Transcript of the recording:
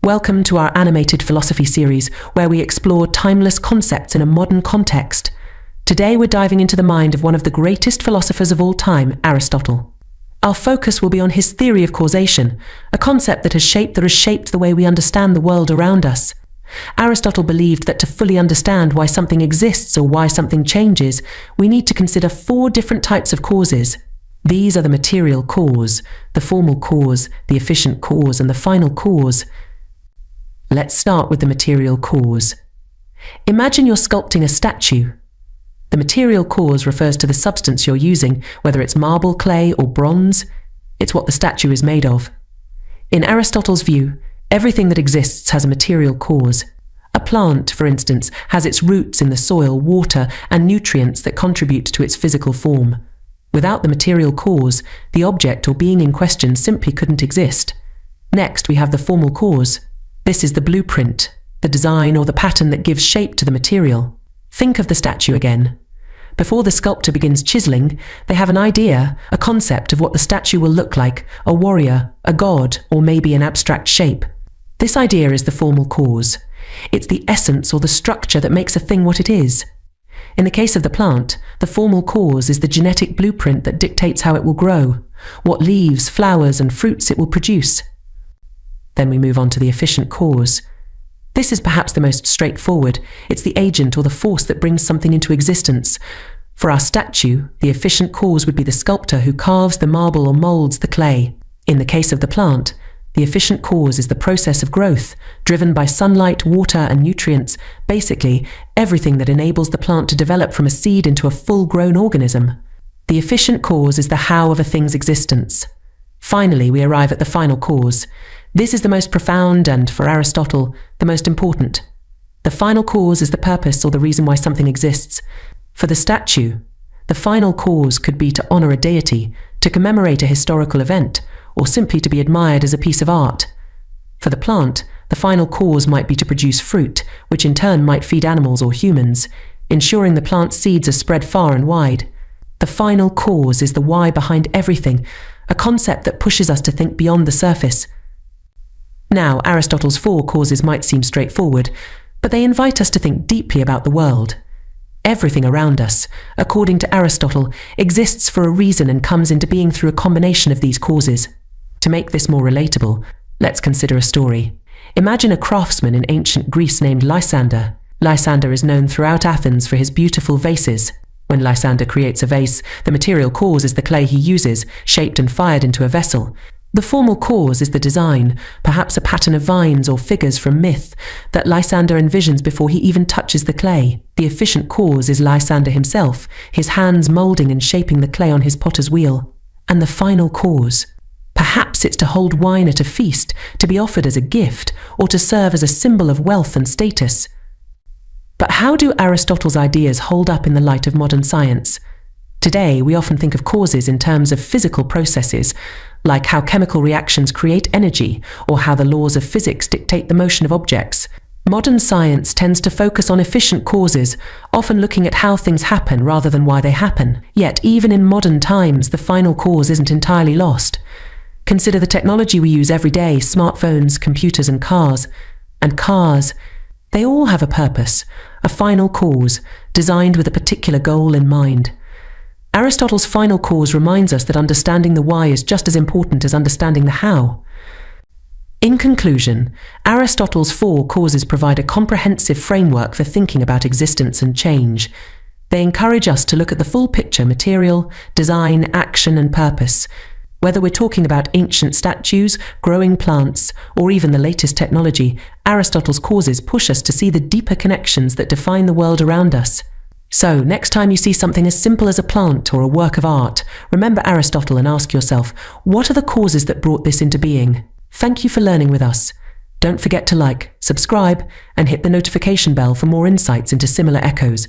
Welcome to our animated philosophy series, where we explore timeless concepts in a modern context. Today we're diving into the mind of one of the greatest philosophers of all time, Aristotle. Our focus will be on his theory of causation, a concept that has shaped the way we understand the world around us. Aristotle believed that to fully understand why something exists or why something changes, we need to consider 4 different types of causes. These are the material cause, the formal cause, the efficient cause, and the final cause. Let's start with the material cause. Imagine you're sculpting a statue. The material cause refers to the substance you're using, whether it's marble, clay, or bronze. It's what the statue is made of. In Aristotle's view, everything that exists has a material cause. A plant, for instance, has its roots in the soil, water, and nutrients that contribute to its physical form. Without the material cause, the object or being in question simply couldn't exist. Next, we have the formal cause. This is the blueprint, the design or the pattern that gives shape to the material. Think of the statue again. Before the sculptor begins chiseling, they have an idea, a concept of what the statue will look like, a warrior, a god, or maybe an abstract shape. This idea is the formal cause. It's the essence or the structure that makes a thing what it is. In the case of the plant, the formal cause is the genetic blueprint that dictates how it will grow, what leaves, flowers, and fruits it will produce. Then we move on to the efficient cause. This is perhaps the most straightforward. It's the agent or the force that brings something into existence. For our statue, the efficient cause would be the sculptor who carves the marble or molds the clay. In the case of the plant, the efficient cause is the process of growth, driven by sunlight, water, and nutrients, basically everything that enables the plant to develop from a seed into a full-grown organism. The efficient cause is the how of a thing's existence. Finally, we arrive at the final cause. This is the most profound and, for Aristotle, the most important. The final cause is the purpose or the reason why something exists. For the statue, the final cause could be to honor a deity, to commemorate a historical event, or simply to be admired as a piece of art. For the plant, the final cause might be to produce fruit, which in turn might feed animals or humans, ensuring the plant's seeds are spread far and wide. The final cause is the why behind everything, a concept that pushes us to think beyond the surface. Now, Aristotle's 4 causes might seem straightforward, but they invite us to think deeply about the world. Everything around us, according to Aristotle, exists for a reason and comes into being through a combination of these causes. To make this more relatable, let's consider a story. Imagine a craftsman in ancient Greece named Lysander. Lysander is known throughout Athens for his beautiful vases. When Lysander creates a vase, the material cause is the clay he uses, shaped and fired into a vessel. The formal cause is the design, perhaps a pattern of vines or figures from myth, that Lysander envisions before he even touches the clay. The efficient cause is Lysander himself, his hands moulding and shaping the clay on his potter's wheel. And the final cause, perhaps it's to hold wine at a feast, to be offered as a gift, or to serve as a symbol of wealth and status. But how do Aristotle's ideas hold up in the light of modern science? Today, we often think of causes in terms of physical processes, like how chemical reactions create energy, or how the laws of physics dictate the motion of objects. Modern science tends to focus on efficient causes, often looking at how things happen rather than why they happen. Yet, even in modern times, the final cause isn't entirely lost. Consider the technology we use every day: smartphones, computers, and cars. And cars, they all have a purpose, a final cause, designed with a particular goal in mind. Aristotle's final cause reminds us that understanding the why is just as important as understanding the how. In conclusion, Aristotle's 4 causes provide a comprehensive framework for thinking about existence and change. They encourage us to look at the full picture: material, design, action, and purpose. Whether we're talking about ancient statues, growing plants, or even the latest technology, Aristotle's causes push us to see the deeper connections that define the world around us. So, next time you see something as simple as a plant or a work of art, remember Aristotle and ask yourself, what are the causes that brought this into being? Thank you for learning with us. Don't forget to like, subscribe, and hit the notification bell for more insights into similar echoes.